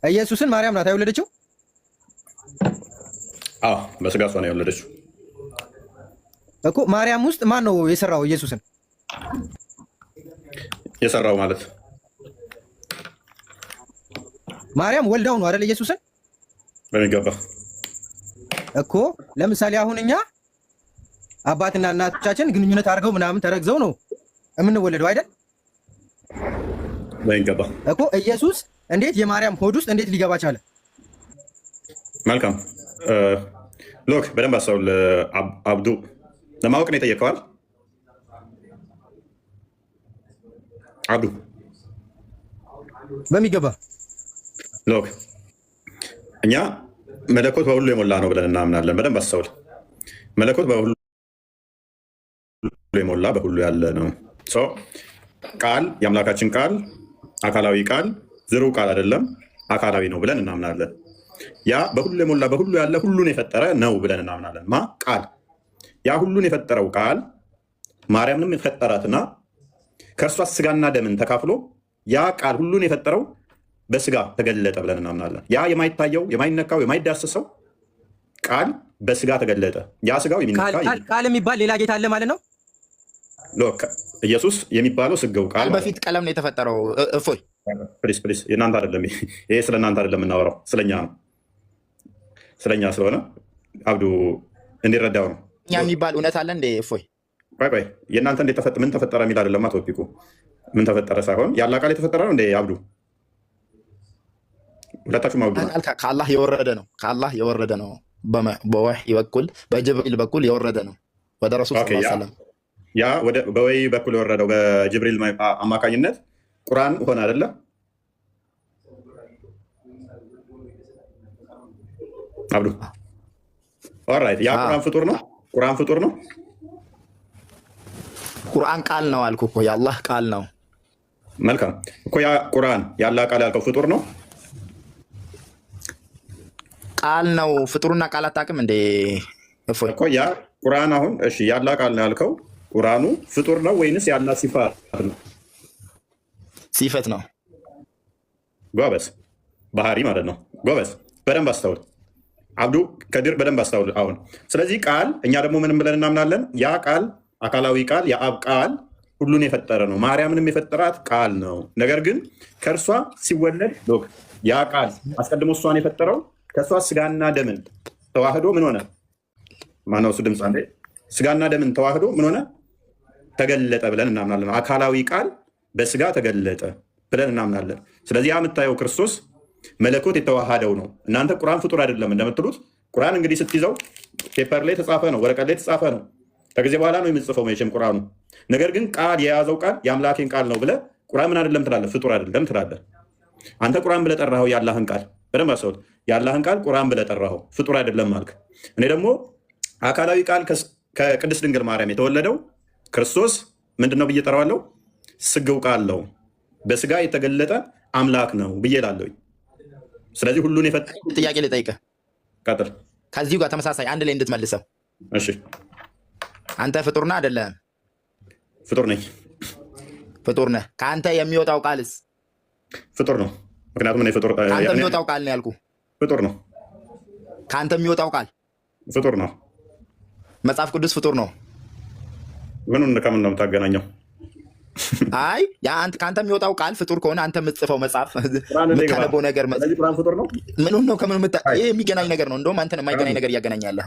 ኢየሱስን ማርያም ናት የወለደችው? አዎ በስጋ እሷ ነው የወለደችው እኮ። ማርያም ውስጥ ማን ነው የሰራው ኢየሱስን? የሰራው ማለት ማርያም ወልዳው ነው አይደል ኢየሱስን? በሚገባ እኮ። ለምሳሌ አሁን እኛ አባትና እናቶቻችን ግንኙነት አድርገው ምናምን ተረግዘው ነው የምንወለደው አይደል? በሚገባ እኮ። ኢየሱስ እንዴት የማርያም ሆድ ውስጥ እንዴት ሊገባ ቻለ? መልካም ሎክ በደንብ አስተውል። አብዱ ለማወቅ ነው የጠየቀዋል። አብዱ በሚገባ ሎክ እኛ መለኮት በሁሉ የሞላ ነው ብለን እናምናለን። በደንብ አስተውል። መለኮት በሁሉ የሞላ በሁሉ ያለ ነው። ቃል የአምላካችን ቃል አካላዊ ቃል ዝሩ ቃል አይደለም፣ አካላዊ ነው ብለን እናምናለን። ያ በሁሉ የሞላ በሁሉ ያለ ሁሉን የፈጠረ ነው ብለን እናምናለን። ቃል ያ ሁሉን የፈጠረው ቃል ማርያምንም የፈጠራትና ከእርሷ ስጋና ደምን ተካፍሎ ያ ቃል ሁሉን የፈጠረው በስጋ ተገለጠ ብለን እናምናለን። ያ የማይታየው የማይነካው የማይዳስሰው ቃል በስጋ ተገለጠ። ያ ስጋው ቃል የሚባል ሌላ ጌታ አለ ማለት ነው። ኢየሱስ የሚባለው ስጋው ቃል በፊት ቀለም ነው የተፈጠረው። እፎይ ፕሊስ የእናንተ አይደለም ይሄ፣ ስለ እናንተ አይደለም የምናወራው፣ ስለኛ ነው። ስለኛ ስለሆነ አብዱ እንዲረዳው ነው። እኛ የሚባል እውነት አለ እንደ እፎይ ቆይ የእናንተ ምን ተፈጠረ የሚል አይደለም ቶፒኩ። ምን ተፈጠረ ሳይሆን ያለ ቃል የተፈጠረ ነው እንደ አብዱ። ሁለታችሁም አብዱ ከአላህ የወረደ ነው። ከአላህ የወረደ ነው። በወህይ በኩል በጅብሪል በኩል የወረደ ነው ወደ ረሱል ሰለም። ያ በወህይ በኩል የወረደው በጅብሪል አማካኝነት ቁርአን ሆነ አይደለ? አብዱ ኦራይት። ያ ቁርአን ፍጡር ነው። ቁርአን ፍጡር ነው። ቁርአን ቃል ነው አልኩ እኮ የአላህ ቃል ነው። መልካም እኮ ያ ቁርአን ያለ ቃል ያልከው ፍጡር ነው። ቃል ነው ፍጡርና ቃል አታውቅም እንዴ እፎይ? እኮ ያ ቁርአን አሁን እሺ ያለ ቃል ነው ያልከው ቁርአኑ ፍጡር ነው ወይንስ ያለ ሲፋት ነው? ሲፈት ነው። ጎበዝ ባህሪ ማለት ነው። ጎበዝ በደንብ አስተውል አብዱ ከድር በደንብ አስተውል አሁን። ስለዚህ ቃል እኛ ደግሞ ምንም ብለን እናምናለን? ያ ቃል አካላዊ ቃል የአብ ቃል ሁሉን የፈጠረ ነው። ማርያምንም የፈጠራት ቃል ነው። ነገር ግን ከእርሷ ሲወለድ ያ ቃል አስቀድሞ እሷን የፈጠረው ከእሷ ስጋና ደምን ተዋህዶ ምን ሆነ? ማነው እሱ ድምፅ አንዴ። ስጋና ደምን ተዋህዶ ምን ሆነ? ተገለጠ ብለን እናምናለን። አካላዊ ቃል በስጋ ተገለጠ ብለን እናምናለን። ስለዚህ ያ የምታየው ክርስቶስ መለኮት የተዋሃደው ነው። እናንተ ቁርአን ፍጡር አይደለም እንደምትሉት፣ ቁርአን እንግዲህ ስትይዘው ፔፐር ላይ የተጻፈ ነው፣ ወረቀት ላይ የተጻፈ ነው። ከጊዜ በኋላ ነው የምጽፈው መቼም ቁርአኑ። ነገር ግን ቃል የያዘው ቃል የአምላኬን ቃል ነው ብለህ ቁርአን ምን አይደለም ትላለህ? ፍጡር አይደለም ትላለህ። አንተ ቁርአን ብለህ ጠራኸው የአላህን ቃል። በደንብ አስተውል። የአላህን ቃል ቁርአን ብለህ ጠራኸው፣ ፍጡር አይደለም አልክ። እኔ ደግሞ አካላዊ ቃል ከቅድስት ድንግል ማርያም የተወለደው ክርስቶስ ምንድን ነው ብዬ ጠራዋለሁ? ስግው ቃል ነው፣ በስጋ የተገለጠ አምላክ ነው ብዬ እላለሁኝ። ስለዚህ ሁሉን የፈጠረ ጥያቄ ልጠይቅህ፣ ቀጥል። ከዚሁ ጋር ተመሳሳይ አንድ ላይ እንድትመልሰው። እሺ አንተ ፍጡር ነህ አይደለም? ፍጡር ነኝ። ፍጡር ነህ። ከአንተ የሚወጣው ቃልስ ፍጡር ነው። ምክንያቱም እኔ ፍጡር ከአንተ የሚወጣው ቃል ነው ያልኩህ። ፍጡር ነው። ከአንተ የሚወጣው ቃል ፍጡር ነው። መጽሐፍ ቅዱስ ፍጡር ነው። ምኑን ከምን ነው የምታገናኘው? አይ ከአንተ የሚወጣው ቃል ፍጡር ከሆነ አንተ የምትጽፈው መጽሐፍ የምታነበው ነገር ቁርአን ፍጡር ነው። ምኑን ነው ከምን ይሄ የሚገናኝ ነገር ነው። እንደውም አንተን የማይገናኝ ነገር እያገናኛለህ።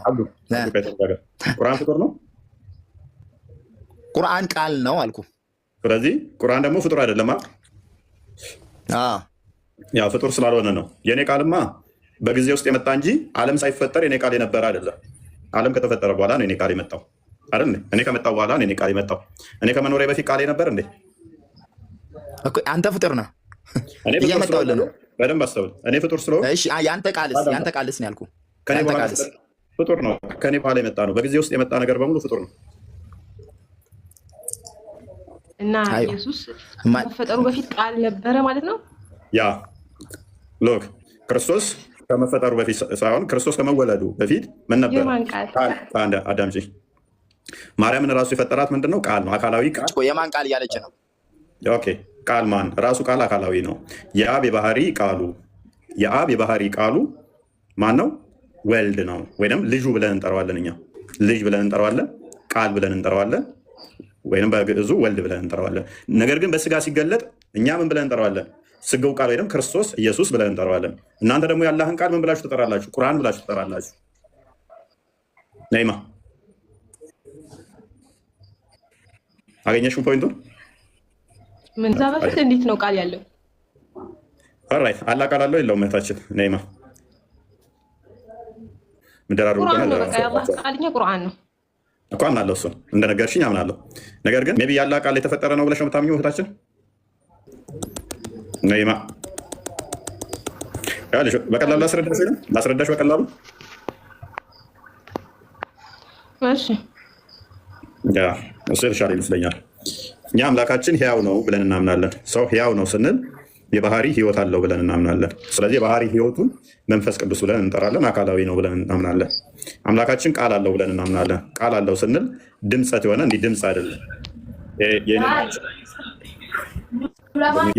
ቁርአን ፍጡር ነው። ቁርአን ቃል ነው አልኩ። ስለዚህ ቁርአን ደግሞ ፍጡር አይደለም። ያ ፍጡር ስላልሆነ ነው። የኔ ቃልማ በጊዜ ውስጥ የመጣ እንጂ ዓለም ሳይፈጠር የኔ ቃል የነበረ አይደለም። ዓለም ከተፈጠረ በኋላ ነው የኔ ቃል የመጣው አይደል? እኔ ከመጣው በኋላ ነው የኔ ቃል የመጣው። እኔ ከመኖሪያ በፊት ቃል ነበር እንዴ? አንተ ፍጡር ነህ። እየመጣሁልህ ነው። በደንብ አስተውል። እኔ ፍጡር ስለሆነ ያንተ ቃልስ ነው ያልኩህ። ፍጡር ነው። ከኔ በኋላ የመጣ ነው። በጊዜ ውስጥ የመጣ ነገር በሙሉ ፍጡር ነው። እና ኢየሱስ ከመፈጠሩ በፊት ቃል ነበረ ማለት ነው። ያ ሎክ ክርስቶስ ከመፈጠሩ በፊት ሳይሆን ክርስቶስ ከመወለዱ በፊት ምን ነበር? አንድ አዳምጪ። ማርያምን ራሱ የፈጠራት ምንድን ነው? ቃል ነው። አካላዊ ቃል። የማን ቃል እያለች ነው? ኦኬ ቃል ማን? ራሱ ቃል አካላዊ ነው። የአብ የባህሪ ቃሉ የአብ የባህሪ ቃሉ ማን ነው? ወልድ ነው፣ ወይም ልጁ ብለን እንጠራዋለን። እኛ ልጅ ብለን እንጠራዋለን፣ ቃል ብለን እንጠራዋለን፣ ወይም በግዕዙ ወልድ ብለን እንጠራዋለን። ነገር ግን በስጋ ሲገለጥ እኛ ምን ብለን እንጠራዋለን? ስጋው ቃል ወይም ክርስቶስ ኢየሱስ ብለን እንጠራዋለን። እናንተ ደግሞ የአላህን ቃል ምን ብላችሁ ትጠራላችሁ? ቁርአን ብላችሁ ትጠራላችሁ። ነይማ አገኘሽው ፖይንቱን? ምን እዛ በፊት እንዴት ነው ቃል ያለው? ኦልራይት አላህ ቃል አለው የለውም? እህታችን ነይማ ምደራሩ ቁርአን ነው በቃ የአላህ ቃልኛ ቁርአን ነው እኮ አምናለሁ። እሱን እንደነገርሽኝ አምናለሁ። ነገር ግን ሜይ ቢ ያላህ ቃል የተፈጠረ ነው ብለሽ ነው የምታምኚው እህታችን ነይማ? ያለሽ በቀላሉ ላስረዳሽ በቀላሉ እሺ ያ እሱ የተሻለ ይመስለኛል። እኛ አምላካችን ሕያው ነው ብለን እናምናለን። ሰው ሕያው ነው ስንል የባህሪ ህይወት አለው ብለን እናምናለን። ስለዚህ የባህሪ ህይወቱን መንፈስ ቅዱስ ብለን እንጠራለን። አካላዊ ነው ብለን እናምናለን። አምላካችን ቃል አለው ብለን እናምናለን። ቃል አለው ስንል ድምፀት የሆነ እንዲህ ድምፅ አይደለም።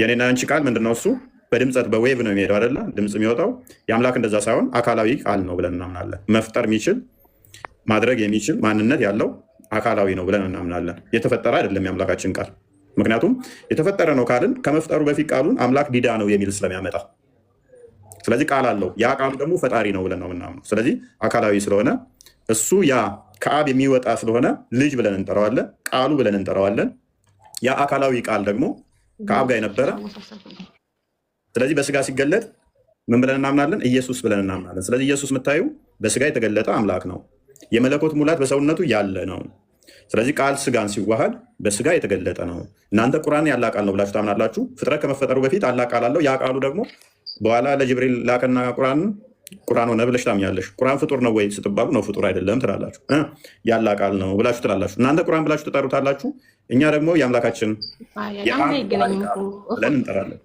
የኔና አንቺ ቃል ምንድነው? እሱ በድምፀት በዌቭ ነው የሚሄደው አይደለ? ድምፅ የሚወጣው የአምላክ እንደዛ ሳይሆን አካላዊ ቃል ነው ብለን እናምናለን። መፍጠር የሚችል ማድረግ የሚችል ማንነት ያለው አካላዊ ነው ብለን እናምናለን። የተፈጠረ አይደለም የአምላካችን ቃል። ምክንያቱም የተፈጠረ ነው ካልን ከመፍጠሩ በፊት ቃሉን አምላክ ዲዳ ነው የሚል ስለሚያመጣ፣ ስለዚህ ቃል አለው። ያ ቃሉ ደግሞ ፈጣሪ ነው ብለን ነው የምናምነው። ስለዚህ አካላዊ ስለሆነ እሱ ያ ከአብ የሚወጣ ስለሆነ ልጅ ብለን እንጠራዋለን፣ ቃሉ ብለን እንጠራዋለን። ያ አካላዊ ቃል ደግሞ ከአብ ጋር የነበረ፣ ስለዚህ በስጋ ሲገለጥ ምን ብለን እናምናለን? ኢየሱስ ብለን እናምናለን። ስለዚህ ኢየሱስ የምታዩ በስጋ የተገለጠ አምላክ ነው። የመለኮት ሙላት በሰውነቱ ያለ ነው። ስለዚህ ቃል ስጋን ሲዋሃድ በስጋ የተገለጠ ነው። እናንተ ቁርአን ያላ ቃል ነው ብላችሁ ታምናላችሁ። ፍጥረት ከመፈጠሩ በፊት አላ ቃል አለው። ያ ቃሉ ደግሞ በኋላ ለጅብሪል ላከና ቁርአን ሆነ ብለሽ ታምኛለሽ። ቁርአን ፍጡር ነው ወይ ስትባሉ ነው ፍጡር አይደለም ትላላችሁ። ያላ ቃል ነው ብላችሁ ትላላችሁ። እናንተ ቁርአን ብላችሁ ትጠሩታላችሁ። እኛ ደግሞ የአምላካችን ብለን እንጠራለን።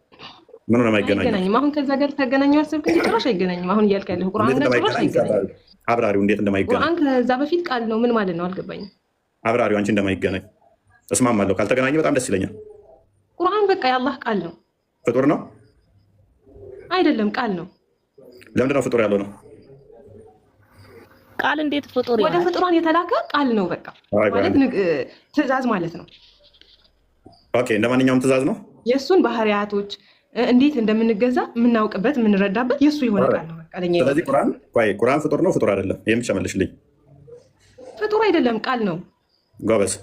ምን ነው የማይገናኝም? አሁን ከዛ ጋር ታገናኘው አሰብክ እንጂ ጭራሽ አይገናኝም። አሁን እያልክ ያለህ ቁርአን ጋር ጭራሽ አይገናኝም። አብራሪው እንዴት እንደማይገናኝ ቁርአን ከዛ በፊት ቃል ነው ምን ማለት ነው አልገባኝም። አብራሪው አንቺ እንደማይገናኝ እስማማለሁ። ካልተገናኘ በጣም ደስ ይለኛል። ቁርአን በቃ የአላህ ቃል ነው። ፍጡር ነው አይደለም? ቃል ነው። ለምንድን ነው ፍጡር ያለው ነው? ቃል እንዴት ፍጡር ወደ ፍጡራን የተላከ ቃል ነው። በቃ ማለት ትእዛዝ ማለት ነው። ኦኬ፣ እንደማንኛውም ትእዛዝ ነው። የእሱን ባህሪያቶች እንዴት እንደምንገዛ የምናውቅበት የምንረዳበት የእሱ የሆነ ቃል ነው። ስለዚህ ቁርአን ፍጡር ነው ፍጡር አይደለም? ይህም ብቻ መልሽልኝ። ፍጡር አይደለም ቃል ነው። ጎበዝ።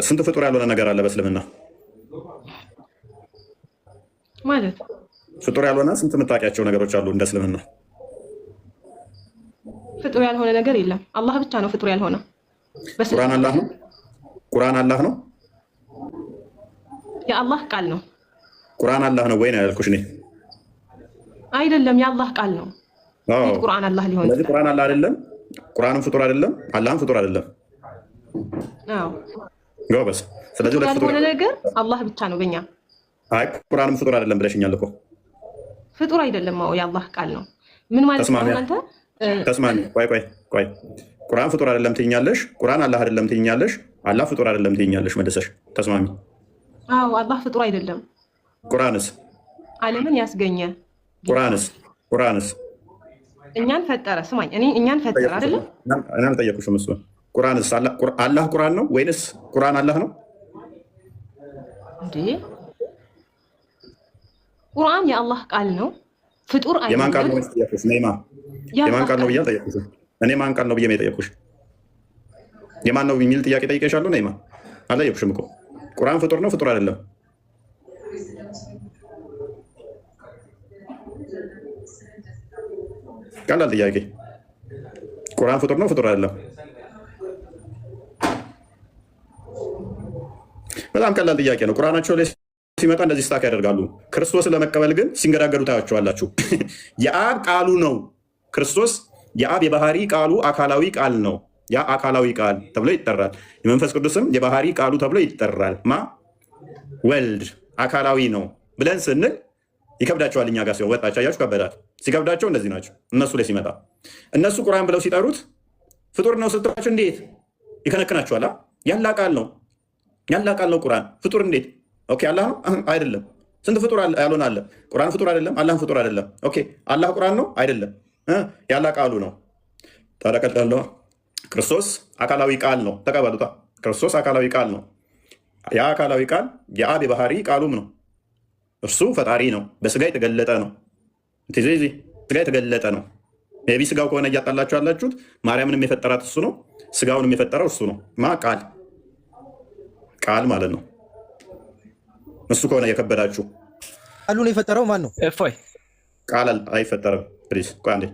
ስንት ፍጡር ያልሆነ ነገር አለ በእስልምና ማለት? ፍጡር ያልሆነ ስንት የምታውቂያቸው ነገሮች አሉ እንደ እስልምና? ፍጡር ያልሆነ ነገር የለም። አላህ ብቻ ነው ፍጡር ያልሆነ። ቁርአን አላህ ነው። ቁርአን አላህ ነው። የአላህ ቃል ነው። ቁርአን አላህ ነው ወይ ነው ያልኩሽ እኔ። አይደለም፣ የአላህ ቃል ነው። ቁርአን አላህ ሊሆን ስለዚህ ቁርአን አላህ አይደለም። ቁርአንም ፍጡር አይደለም። አላህም ፍጡር አይደለም። አዎ ጎበዝ። ስለዚህ ሁለት ፍጡር ያልሆነ ነገር አላህ ብቻ ነው በእኛ። አይ ቁርአንም ፍጡር አይደለም ብለሽኛል እኮ። ፍጡር አይደለም። አዎ የአላህ ቃል ነው። ምን ማለት ነው እናንተ? ተስማሚ። ቆይ ቁርአን ፍጡር አይደለም ትይኛለሽ፣ ቁርአን አላህ አይደለም ትይኛለሽ፣ አላህ ፍጡር አይደለም ትይኛለሽ። መልሰሽ ተስማሚ። አዎ አላህ ፍጡር አይደለም። ቁርአንስ ዓለምን ያስገኘ። ቁርአንስ እኛን ፈጠረ። ስማኝ፣ እኛን ፈጠረ አይደለም? እኔ አልጠየኩሽም እሱን። ቁርአንስ አላህ ቁርአን ነው ወይንስ ቁርአን አላህ ነው እንዴ? ቁርአን የአላህ ቃል ነው፣ ፍጡር አይደለም። የማን ቃል ነው ጠየኩሽ? ነይማ የማን ቃል ነው ብዬ አልጠየኩሽ። እኔ ማን ቃል ነው ብዬ ነው የጠየኩሽ። የማን ነው የሚል ጥያቄ ጠይቄሻለሁ። ነይማ አልጠየኩሽም እኮ። ቁርአን ፍጡር ነው ፍጡር አይደለም? ቀላል ጥያቄ። ቁርአን ፍጡር ነው ፍጡር አይደለም? በጣም ቀላል ጥያቄ ነው። ቁርአናቸው ላይ ሲመጣ እንደዚህ ስታክ ያደርጋሉ። ክርስቶስን ለመቀበል ግን ሲንገዳገዱ ታያቸዋላችሁ። የአብ ቃሉ ነው ክርስቶስ። የአብ የባህሪ ቃሉ አካላዊ ቃል ነው። ያ አካላዊ ቃል ተብሎ ይጠራል። የመንፈስ ቅዱስም የባህሪ ቃሉ ተብሎ ይጠራል። ወልድ አካላዊ ነው ብለን ስንል ይከብዳቸዋል። እኛ ጋር ሲሆን ወጣች አያችሁ፣ ከበዳት። ሲከብዳቸው እንደዚህ ናቸው። እነሱ ላይ ሲመጣ እነሱ ቁርአን ብለው ሲጠሩት ፍጡር ነው ስትሏቸው እንዴት ይከነክናቸዋል። ያላ ቃል ነው ቁርአን። ፍጡር እንዴት? ኦኬ አላህ ነው አይደለም። ስንት ፍጡር ያልሆነ አለ? ቁርአን ፍጡር አይደለም? አላህም ፍጡር አይደለም? ኦኬ አላህ ቁርአን ነው አይደለም? ያላ ቃሉ ነው። ታረቀጣለሁ። ክርስቶስ አካላዊ ቃል ነው። ተቀበሉታ። ክርስቶስ አካላዊ ቃል ነው። ያ አካላዊ ቃል የአብ የባህሪ ቃሉም ነው። እርሱ ፈጣሪ ነው። በስጋ የተገለጠ ነው። ስጋ የተገለጠ ነው። ቢ ስጋው ከሆነ እያጣላችሁ ያላችሁት ማርያምንም የፈጠራት እሱ ነው። ስጋውንም የፈጠረው እሱ ነው። ቃል ማለት ነው። እሱ ከሆነ የከበዳችሁ ቃሉን የፈጠረው ማን ነው? እፎይ ቃል አይፈጠርም። ፕሊዝ አንዴ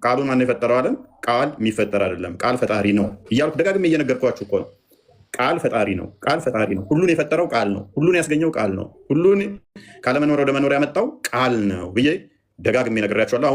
ቃሉን ማን የፈጠረው አለን? ቃል የሚፈጠር አይደለም። ቃል ፈጣሪ ነው እያልኩ ደጋግሜ እየነገርኳችሁ እኮ ነው። ቃል ፈጣሪ ነው። ቃል ፈጣሪ ነው። ሁሉን የፈጠረው ቃል ነው። ሁሉን ያስገኘው ቃል ነው። ሁሉን ካለመኖር ወደ መኖር ያመጣው ቃል ነው ብዬ ደጋግሜ ነግሬያችኋለሁ።